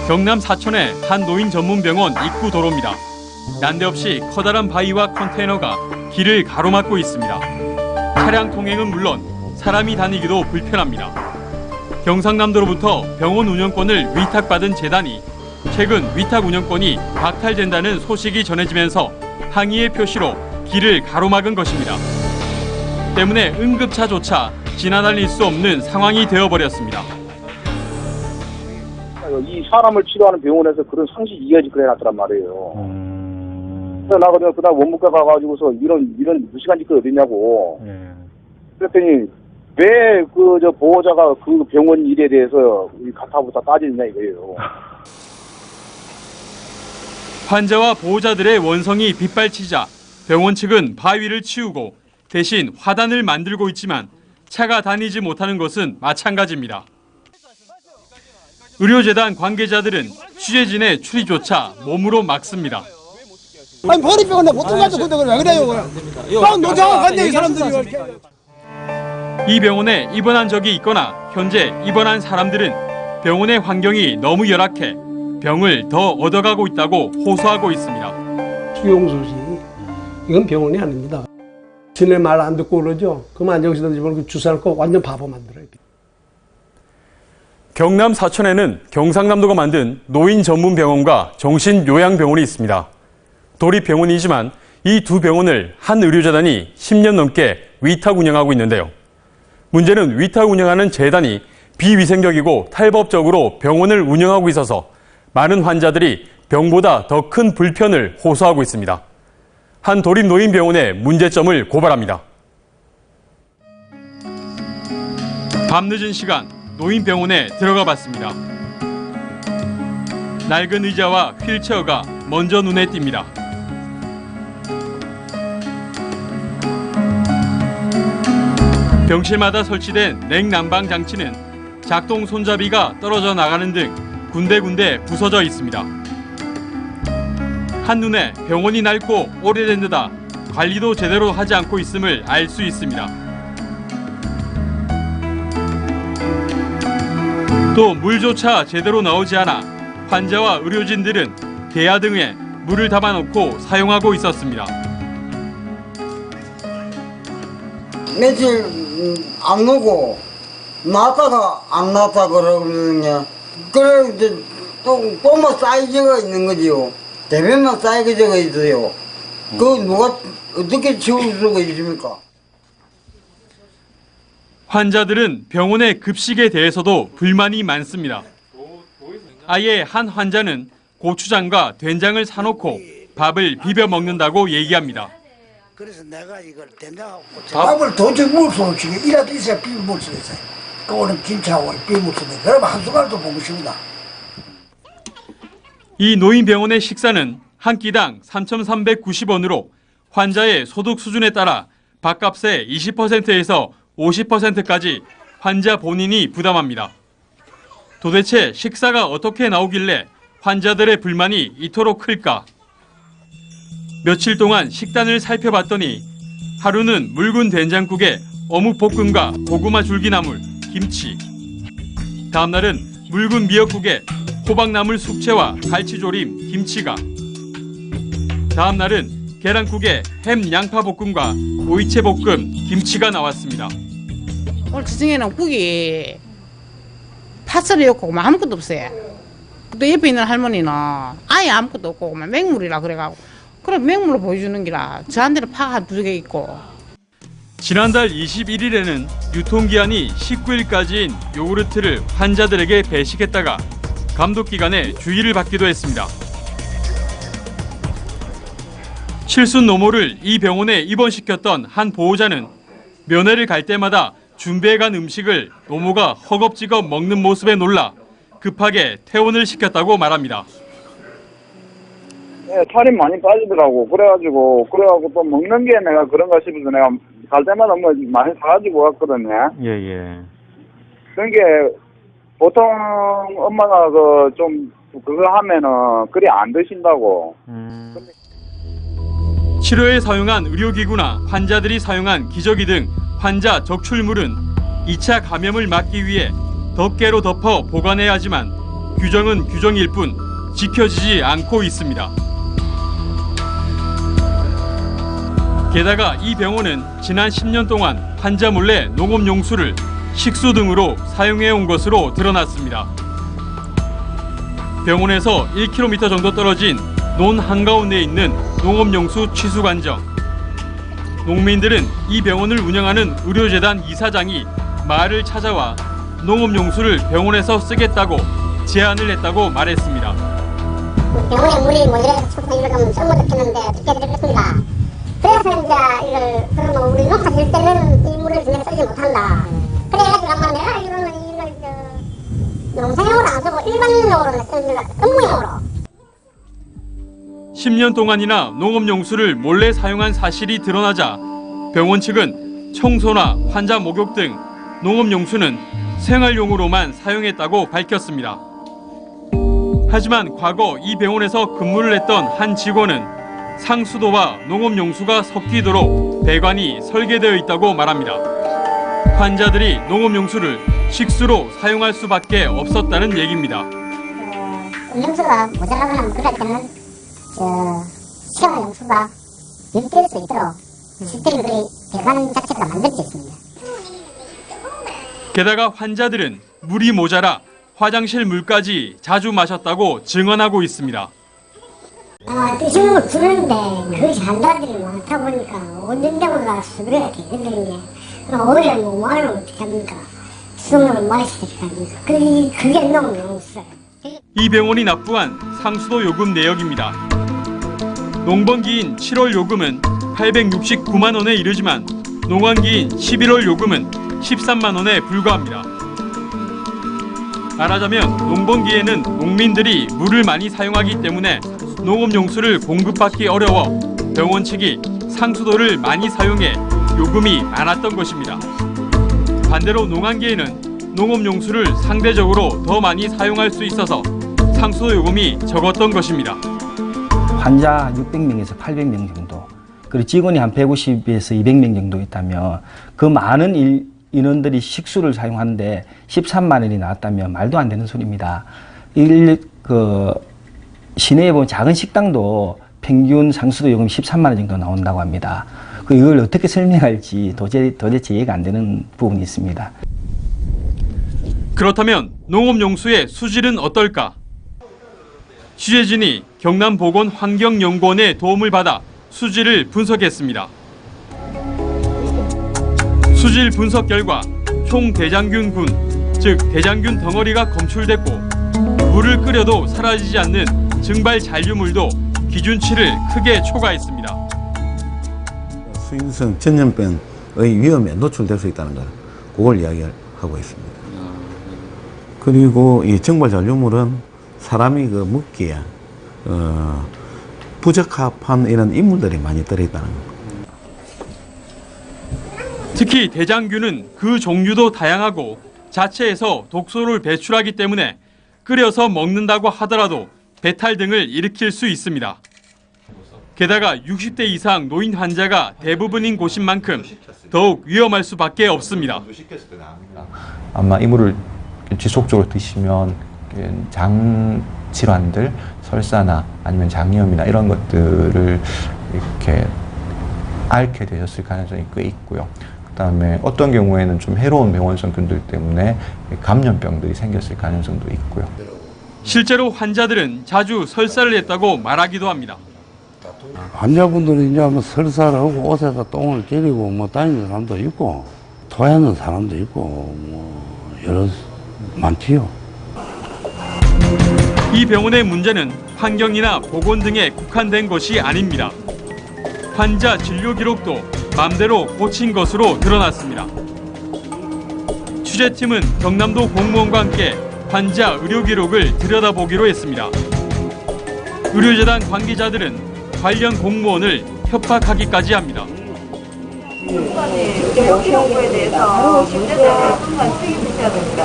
경남 사천의 한 노인 전문 병원 입구 도로입니다. 난데없이 커다란 바위와 컨테이너가 길을 가로막고 있습니다. 차량 통행은 물론 사람이 다니기도 불편합니다. 경상남도로부터 병원 운영권을 위탁받은 재단이 최근 위탁 운영권이 박탈된다는 소식이 전해지면서 항의의 표시로 길을 가로막은 것입니다. 때문에 응급차조차 지나다닐 수 없는 상황이 되어버렸습니다. 이 사람을 치료하는 병원에서 그런 상식 이해지고 해놨더란 말이에요. 그래서 나 그다음 원무과 가가지고서 이런 무식한 짓이 어딨냐고. 그랬더니 왜 보호자가 그 병원 일에 대해서 가타부타 따지느냐 이거예요. 환자와 보호자들의 원성이 빗발치자 병원 측은 바위를 치우고 대신 화단을 만들고 있지만 차가 다니지 못하는 것은 마찬가지입니다. 의료재단 관계자들은 취재진의 출입조차 몸으로 막습니다. 아니 버리병원에 보통 가지고 왜 그래요? 빵 노장을 간대 이 사람들이. 이 병원에 입원한 적이 있거나 현재 입원한 사람들은 병원의 환경이 너무 열악해 병을 더 얻어가고 있다고 호소하고 있습니다. 수용소지 이건 병원이 아닙니다. 지네 말 안 듣고 그러죠. 그만 여기서 집어넣고 주사를 꼭 완전 바보 만들어야 돼. 경남 사천에는 경상남도가 만든 노인 전문 병원과 정신요양병원이 있습니다. 도립병원이지만 이 두 병원을 한 의료재단이 10년 넘게 위탁 운영하고 있는데요. 문제는 위탁 운영하는 재단이 비위생적이고 탈법적으로 병원을 운영하고 있어서 많은 환자들이 병보다 더 큰 불편을 호소하고 있습니다. 한 도립노인병원의 문제점을 고발합니다. 밤늦은 시간 노인병원에 들어가 봤습니다. 낡은 의자와 휠체어가 먼저 눈에 띕니다. 병실마다 설치된 냉난방 장치는 작동 손잡이가 떨어져 나가는 등 군데군데 부서져 있습니다. 한눈에 병원이 낡고 오래된 데다 관리도 제대로 하지 않고 있음을 알 수 있습니다. 또 물조차 제대로 나오지 않아 환자와 의료진들은 개야 등에 물을 담아놓고 사용하고 있었습니다. 며칠 안 오고 나왔다가 안 나왔다 그러거든요. 그래 이제 또 뭐 사이즈가 있는 거지요. 대변만 사이즈가 있어요. 그 누가 어떻게 지울 수가 있습니까? 환자들은 병원의 급식에 대해서도 불만이 많습니다. 아예 한 환자는 고추장과 된장을 사놓고 밥을 비벼 먹는다고 얘기합니다. 그래서 내가 이걸 된장하고 밥을 도저히 먹을 수 없이 이라도 있어야 비벼 먹을 수 있어요. 그거는 김치하고 비벼 먹을 수 있어요. 그러면 한 숟갈도 먹고 싶다. 이 노인병원의 식사는 한 끼당 3,390원으로 환자의 소득 수준에 따라 밥값의 20%에서 50%까지 환자 본인이 부담합니다. 도대체 식사가 어떻게 나오길래 환자들의 불만이 이토록 클까? 며칠 동안 식단을 살펴봤더니 하루는 묽은 된장국에 어묵볶음과 고구마 줄기나물, 김치. 다음 날은 묽은 미역국에 호박나물 숙채와 갈치조림, 김치가. 다음 날은 계란국에 햄 양파볶음과 오이채볶음, 김치가 나왔습니다. 오늘 저녁에는 국이 파슬리였고 아무것도 없어요. 또 옆에 있는 할머니는 아예 아무것도 없고 맹물이라 그래가지고 그래 맹물로 보여주는 기라 저한테는 파가 한 2개 있고. 지난달 21일에는 유통기한이 19일까지인 요구르트를 환자들에게 배식했다가 감독기관에 주의를 받기도 했습니다. 칠순 노모를 이 병원에 입원시켰던 한 보호자는 면회를 갈 때마다 준비해간 음식을 노모가 허겁지겁 먹는 모습에 놀라 급하게 퇴원을 시켰다고 말합니다. 네, 살이 많이 빠지더라고. 그래가지고 또 먹는 게 내가 그런가 싶어서 내가 갈 때마다 뭐 많이 사가지고 왔거든요. 예예. 그런 게 보통 엄마가 그거 하면은 그리 안 드신다고. 치료에 사용한 의료기구나 환자들이 사용한 기저귀 등 환자 적출물은 2차 감염을 막기 위해 덮개로 덮어 보관해야 하지만 규정은 규정일 뿐 지켜지지 않고 있습니다. 게다가 이 병원은 지난 10년 동안 환자 몰래 농업용수를 식수 등으로 사용해온 것으로 드러났습니다. 병원에서 1km 정도 떨어진 논 한가운데에 있는 농업용수 취수관정. 농민들은 이 병원을 운영하는 의료재단 이사장이 마을을 찾아와 농업용수를 병원에서 쓰겠다고 제안을 했다고 말했습니다. 병원에 물이 모자라서 축사 이걸 가면 썰못 듣겠는데 어떻게 드리겠습니다. 그래서 이제 그러면 우리 농사 질 때는 이 물을 그냥 쓰지 못한다. 그래가지고 아마 내가 알기로는 이걸 농사용으로 안 쓰고 일반용으로 쓰는 것 같아. 업무용으로. 10년 동안이나 농업용수를 몰래 사용한 사실이 드러나자 병원 측은 청소나 환자 목욕 등 농업용수는 생활용으로만 사용했다고 밝혔습니다. 하지만 과거 이 병원에서 근무를 했던 한 직원은 상수도와 농업용수가 섞이도록 배관이 설계되어 있다고 말합니다. 환자들이 농업용수를 식수로 사용할 수밖에 없었다는 얘기입니다. 용수가 모자라거나 그럴 때는 생활용수가 밀될 수 있도록 시스템이 배관 자체가 만들어져 있습니다. 게다가 환자들은 물이 모자라 화장실 물까지 자주 마셨다고 증언하고 있습니다. 드시는 거 주는데 그것이 환자들이 많다 보니까 온전병원 가서 그래야 되거든요. 오히려 뭐 말을 어떻게 합니까? 수능을 마시겠다니까. 그게 너무 없어요. 이 병원이 납부한 상수도 요금 내역입니다. 농번기인 7월 요금은 869만 원에 이르지만 농한기인 11월 요금은 13만 원에 불과합니다. 말하자면 농번기에는 농민들이 물을 많이 사용하기 때문에 농업용수를 공급받기 어려워 병원 측이 상수도를 많이 사용해 요금이 많았던 것입니다. 반대로 농한기에는 농업용수를 상대적으로 더 많이 사용할 수 있어서 상수도 요금이 적었던 것입니다. 환자 600명에서 800명 정도, 그리고 직원이 한 150에서 200명 정도 있다면 그 많은 인원들이 식수를 사용하는데 13만 원이 나왔다면 말도 안 되는 소리입니다. 시내에 보면 작은 식당도 평균 상수도 요금 13만 원 정도 나온다고 합니다. 이걸 어떻게 설명할지 도대체 이해가 안 되는 부분이 있습니다. 그렇다면 농업용수의 수질은 어떨까? 취재진이 경남보건환경연구원의 도움을 받아 수질을 분석했습니다. 수질 분석 결과 총 대장균군, 즉 대장균 덩어리가 검출됐고 물을 끓여도 사라지지 않는 증발 잔류물도 기준치를 크게 초과했습니다. 수인성 전염병의 위험에 노출될 수 있다는 걸 그걸 이야기하고 있습니다. 그리고 이 증발 잔류물은 사람이 먹기에 부적합한 이런 인물들이 많이 들어있다는 것. 특히 대장균은 그 종류도 다양하고 자체에서 독소를 배출하기 때문에 끓여서 먹는다고 하더라도 배탈 등을 일으킬 수 있습니다. 게다가 60대 이상 노인 환자가 대부분인 곳인 만큼 더욱 위험할 수밖에 없습니다. 아마 이 물을 지속적으로 드시면 장 질환들, 설사나 아니면 장염이나 이런 것들을 이렇게 앓게 되셨을 가능성이 꽤 있고요. 그다음에 어떤 경우에는 좀 해로운 병원성균들 때문에 감염병들이 생겼을 가능성도 있고요. 실제로 환자들은 자주 설사를 했다고 말하기도 합니다. 환자분들이 이제 뭐 설사를 하고 옷에다 똥을 때리고 뭐 다니는 사람도 있고 토하는 사람도 있고 뭐 여러 많지요. 이 병원의 문제는 환경이나 보건 등에 국한된 것이 아닙니다. 환자 진료 기록도 맘대로 고친 것으로 드러났습니다. 취재팀은 경남도 공무원과 함께 환자 의료 기록을 들여다보기로 했습니다. 의료재단 관계자들은 관련 공무원을 협박하기까지 합니다. 의료 기록부에 대해서 문제점을 책임지셔야 됩니다.